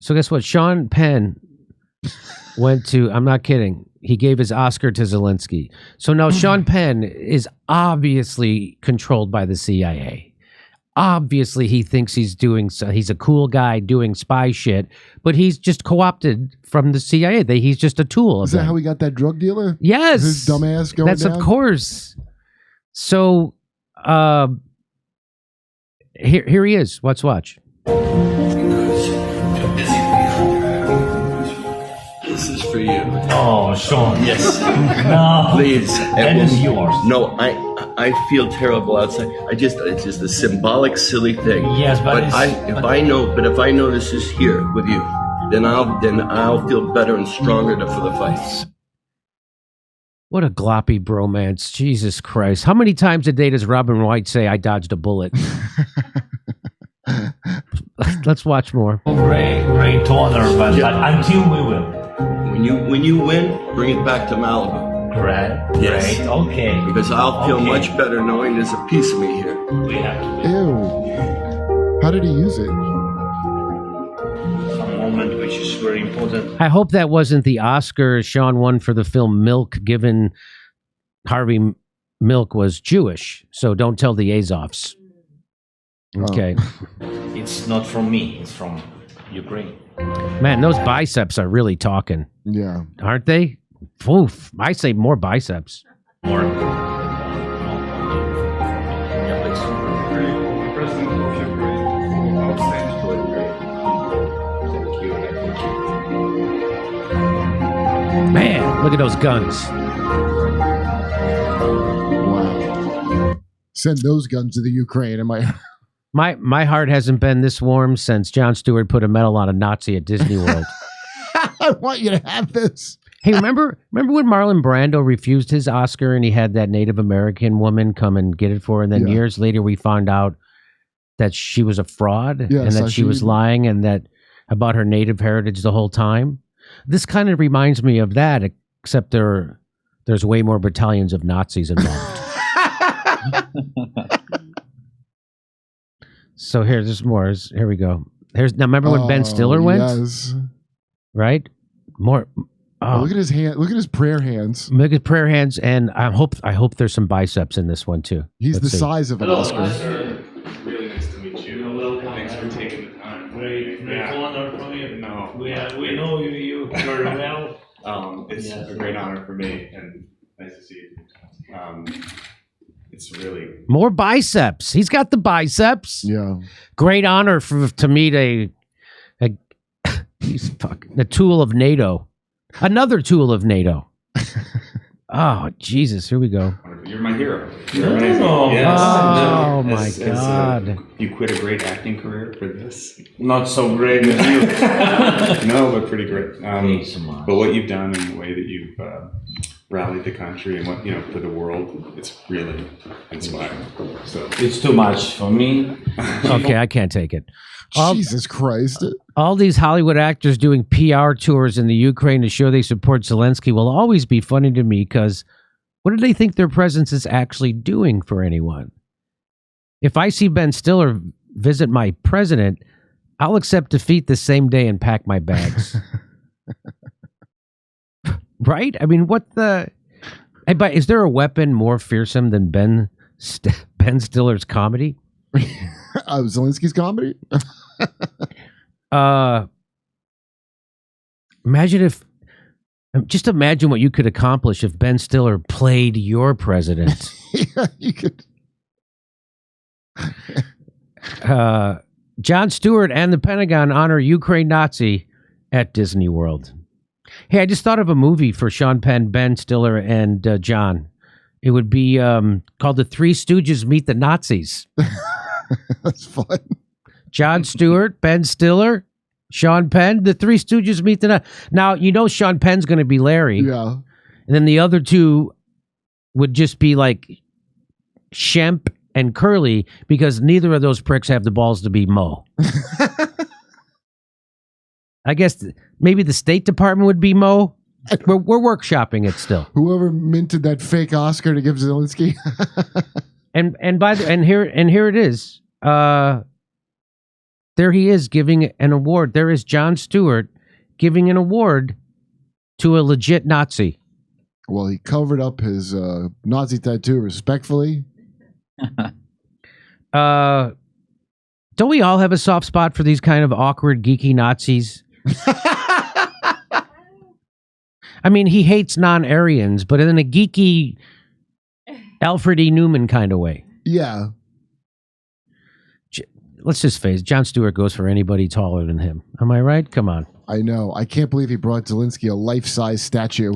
So guess what? Sean Penn went to, I'm not kidding, he gave his Oscar to Zelensky. So now Sean Penn is obviously controlled by the CIA. Obviously, he thinks he's a cool guy doing spy shit, but he's just co-opted from the CIA. He's just a tool. Is that how he got that drug dealer? Yes. His dumbass going That's down? Of course. So here he is. Let's watch. This is for you. Oh, Sean. Yes. No. Please. That is yours. No, I feel terrible outside. It's just a symbolic, silly thing. Yes, but if I know this is here with you, then I'll feel better and stronger for the fight. What a gloppy bromance. Jesus Christ. How many times a day does Robin White say, I dodged a bullet? Let's watch more. Great honor, but until we win. When you win, bring it back to Malibu. Great. Yes. Great. Okay. Because I'll feel much better knowing there's a piece of me here. We have to. Ew. How did he use it? Some moment which is very important. I hope that wasn't the Oscar Sean won for the film Milk, given Harvey Milk was Jewish. So don't tell the Azovs. Okay. It's not from me. It's from Ukraine. Man, those biceps are really talking. Yeah. Aren't they? Oof. I say more biceps. More. Man, look at those guns. Wow. Send those guns to the Ukraine. Am I? My heart hasn't been this warm since Jon Stewart put a medal on a Nazi at Disney World. I want you to have this. Hey, remember when Marlon Brando refused his Oscar and he had that Native American woman come and get it for, and then years later we found out that she was a fraud and that she was lying and that about her Native heritage the whole time. This kind of reminds me of that, except there's way more battalions of Nazis involved. So there's more. Here we go. Now remember when Ben Stiller went? Yes. Right? More. Oh, look at his hand. Look at his prayer hands. Look at prayer hands, and I hope there's some biceps in this one too. He's the size of an Oscar. Really nice to meet you. Welcome. Thanks for taking the time. Great honor from you. No, We know you very well. It's a great honor for me, and nice to see you. It's really more biceps. He's got the biceps. Yeah. Great honor to meet he's fucking the tool of NATO. Another tool of NATO. Oh, Jesus. Here we go. you're my hero. You're amazing. Oh, my God. You quit a great acting career for this. Not so great as you. No, but pretty great. Thanks so much. But what you've done and the way that you've rallied the country and what for the world, it's really inspiring. So it's too much for me. Okay, I can't take it. Jesus Christ. All these Hollywood actors doing PR tours in the Ukraine to show they support Zelensky will always be funny to me because what do they think their presence is actually doing for anyone? If I see Ben Stiller visit my president, I'll accept defeat the same day and pack my bags. Right? I mean, but is there a weapon more fearsome than Ben Stiller's comedy? Zelensky's comedy? Imagine what you could accomplish if Ben Stiller played your president. Yeah, you could. Jon Stewart and the Pentagon honor Ukraine Nazi at Disney World. Hey, I just thought of a movie for Sean Penn, Ben Stiller, and John. It would be called The Three Stooges Meet the Nazis. That's fun. Jon Stewart, Ben Stiller, Sean Penn, the Three Stooges meet the Nazis. Now, Sean Penn's going to be Larry. Yeah. And then the other two would just be like Shemp and Curly because neither of those pricks have the balls to be Mo. I guess maybe the State Department would be Mo. We're workshopping it still. Whoever minted that fake Oscar to give Zelensky. And And here it is. There he is giving an award. There is Jon Stewart giving an award to a legit Nazi. Well, he covered up his Nazi tattoo respectfully. Don't we all have a soft spot for these kind of awkward, geeky Nazis? I mean, he hates non-Aryans, but in a geeky Alfred E. Newman kind of way. Yeah. Let's just face it, Jon Stewart goes for anybody taller than him. Am I right? Come on. I know. I can't believe he brought Zelensky a life-size statue.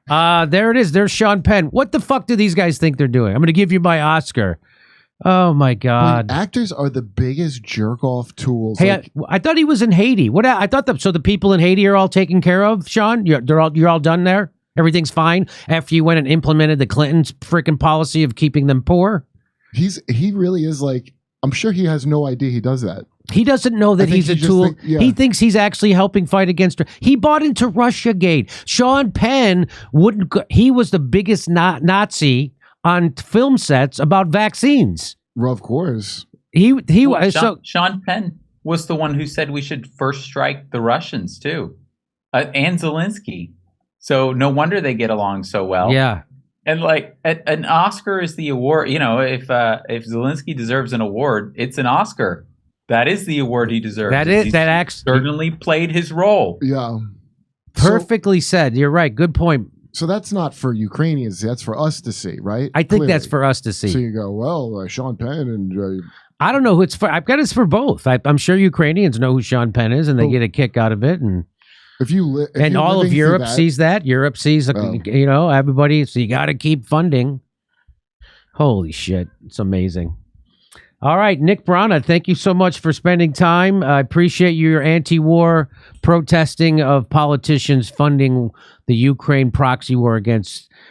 There it is. There's Sean Penn. What the fuck do these guys think they're doing? I'm going to give you my Oscar. Oh, my God. Wait, actors are the biggest jerk-off tools. Hey, like, I thought he was in Haiti. What? I thought so the people in Haiti are all taken care of, Sean? You're all done there? Everything's fine after you went and implemented the Clintons' freaking policy of keeping them poor? He really is like, I'm sure he has no idea he does that. He doesn't know that he's a tool. He thinks he's actually helping fight against her. He bought into Russiagate. Sean Penn wouldn't. He was the biggest Nazi on film sets about vaccines. Well, of course. Sean Penn was the one who said we should first strike the Russians too, and Zelensky. So no wonder they get along so well. Yeah. And like an Oscar is the award. You know, if Zelensky deserves an award, it's an Oscar. That is the award he deserves. That certainly played his role. Yeah. Perfectly said. You're right. Good point. So that's not for Ukrainians. That's for us to see, right? I think that's for us to see. So you go, well, Sean Penn and... I don't know who it's for. I've got it's for both. I'm sure Ukrainians know who Sean Penn is, and they get a kick out of it. And all of Europe sees that. Europe sees, everybody. So you got to keep funding. Holy shit. It's amazing. All right, Nick Brana, thank you so much for spending time. I appreciate your anti-war protesting of politicians funding the Ukraine proxy war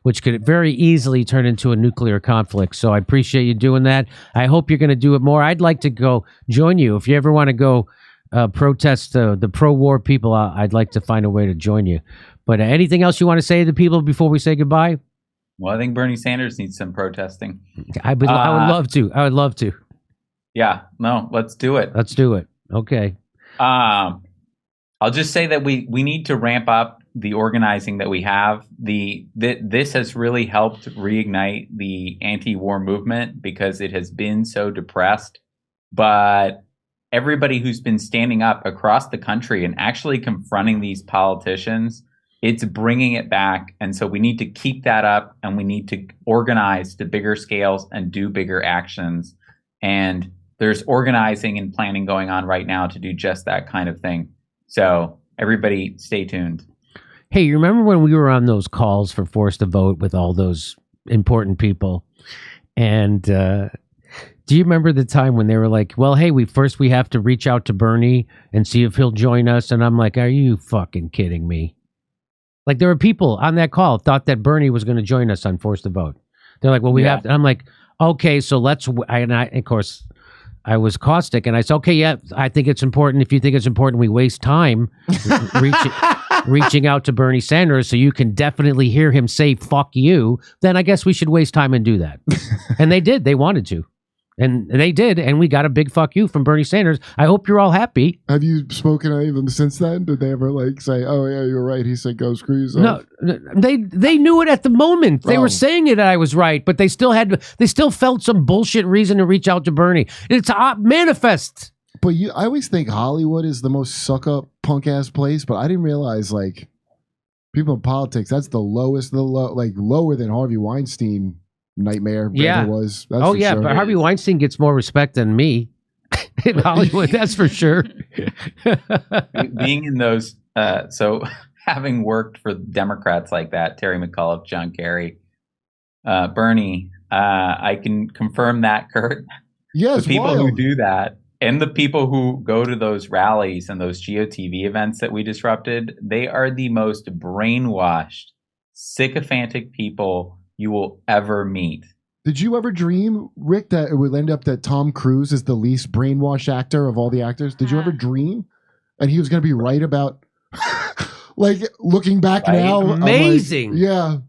which could very easily turn into a nuclear conflict. So I appreciate you doing that. I hope you're going to do it more. I'd like to go join you. If you ever want to go protest the pro-war people, I'd like to find a way to join you. But anything else you want to say to the people before we say goodbye? Well, I think Bernie Sanders needs some protesting. I would love to. I would love to. Yeah, no, let's do it. Let's do it. Okay. I'll just say that we need to ramp up the organizing that we have. This has really helped reignite the anti-war movement because it has been so depressed. But everybody who's been standing up across the country and actually confronting these politicians, it's bringing it back. And so we need to keep that up, and we need to organize to bigger scales and do bigger actions. And there's organizing and planning going on right now to do just that kind of thing. So everybody stay tuned. Hey, you remember when we were on those calls for Forced to Vote with all those important people? And do you remember the time when they were like, well, hey, we have to reach out to Bernie and see if he'll join us? And I'm like, are you fucking kidding me? Like, there were people on that call thought that Bernie was going to join us on Forced to Vote. They're like, well, we have to. I'm like, okay, so let's, of course, I was caustic, and I said, okay, yeah, I think it's important. If you think it's important, we waste time reaching out to Bernie Sanders so you can definitely hear him say, fuck you, then I guess we should waste time and do that. And they did. They wanted to. And they did, and we got a big fuck you from Bernie Sanders. I hope you're all happy. Have you spoken to any of them since then? Did they ever say, "Oh yeah, you're right"? He said, "Go screw yourself." No, they knew it at the moment. They were saying it. I was right, but they still felt some bullshit reason to reach out to Bernie. It's manifest. But I always think Hollywood is the most suck up punk ass place, but I didn't realize people in politics, that's the lowest, lower than Harvey Weinstein. Nightmare. Yeah, was. That's sure. But Harvey Weinstein gets more respect than me in Hollywood. That's for sure. Being in those, so having worked for Democrats like that, Terry McAuliffe, John Kerry, Bernie, I can confirm that, Kurt. Yes, the people who do that and the people who go to those rallies and those GOTV events that we disrupted, they are the most brainwashed, sycophantic people you will ever meet. Did you ever dream, Rick, that it would end up that Tom Cruise is the least brainwashed actor of all the actors? Did you ever dream? And he was going to be right about, looking back now. Amazing. Yeah.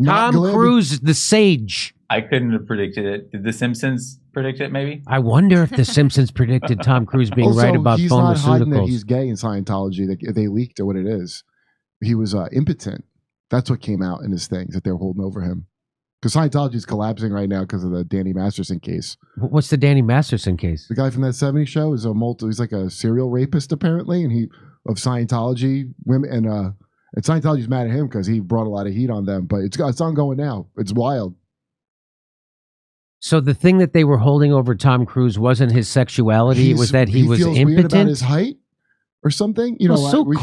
Tom Cruise, the sage. I couldn't have predicted it. Did The Simpsons predict it? Maybe. I wonder if The Simpsons predicted Tom Cruise being also, right about he's not hiding that pharmaceuticals. he's gay in Scientology. They leaked what it is. He was impotent. That's what came out in his things that they're holding over him. Because Scientology is collapsing right now because of the Danny Masterson case. What's the Danny Masterson case? The guy from that '70s show is he's like a serial rapist apparently, and of Scientology women, and Scientology's mad at him because he brought a lot of heat on them. But it's ongoing now. It's wild. So the thing that they were holding over Tom Cruise wasn't his sexuality; it was that he was feels impotent. Weird about his height or something. You know,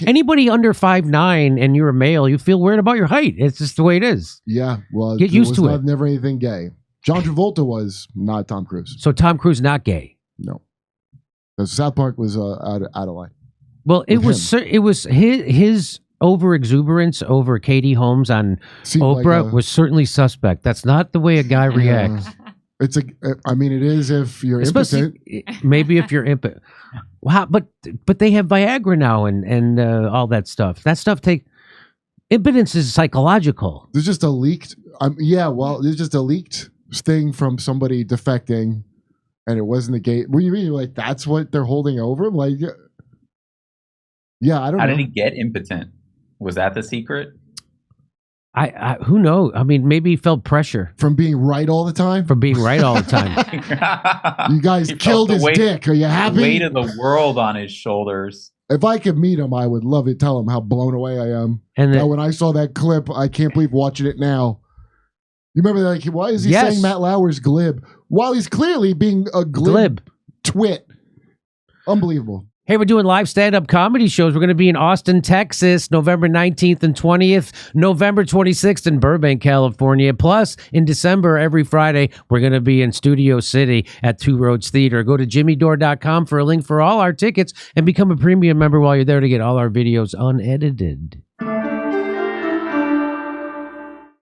anybody under 5'9" and you're a male, you feel weird about your height. It's just the way it is. Yeah, well, get used to it. Never anything gay. John Travolta was not Tom Cruise. So Tom Cruise not gay. No, because South Park was out of line. Well, it was his over exuberance over Katie Holmes on Oprah was certainly suspect. That's not the way a guy reacts. It is if you're impotent. Maybe if you're impotent. Wow, but they have Viagra now and all that stuff. That stuff impotence is psychological. There's just a leaked. There's just a leaked thing from somebody defecting, and it wasn't the gay. What do you mean? Like that's what they're holding over him? Like, yeah, I don't know. How did he get impotent? Was that the secret? I who knows? I mean, maybe he felt pressure from being right all the time. You guys killed his dick. Are you happy? The weight of the world on his shoulders. If I could meet him, I would love to tell him how blown away I am. And when I saw that clip, I can't believe watching it now. You remember that? Like, why is he saying Matt Lauer's glib while he's clearly being a glib twit? Unbelievable. Hey, we're doing live stand-up comedy shows. We're going to be in Austin, Texas, November 19th and 20th, November 26th in Burbank, California. Plus, in December, every Friday, we're going to be in Studio City at Two Roads Theater. Go to jimmydore.com for a link for all our tickets and become a premium member while you're there to get all our videos unedited.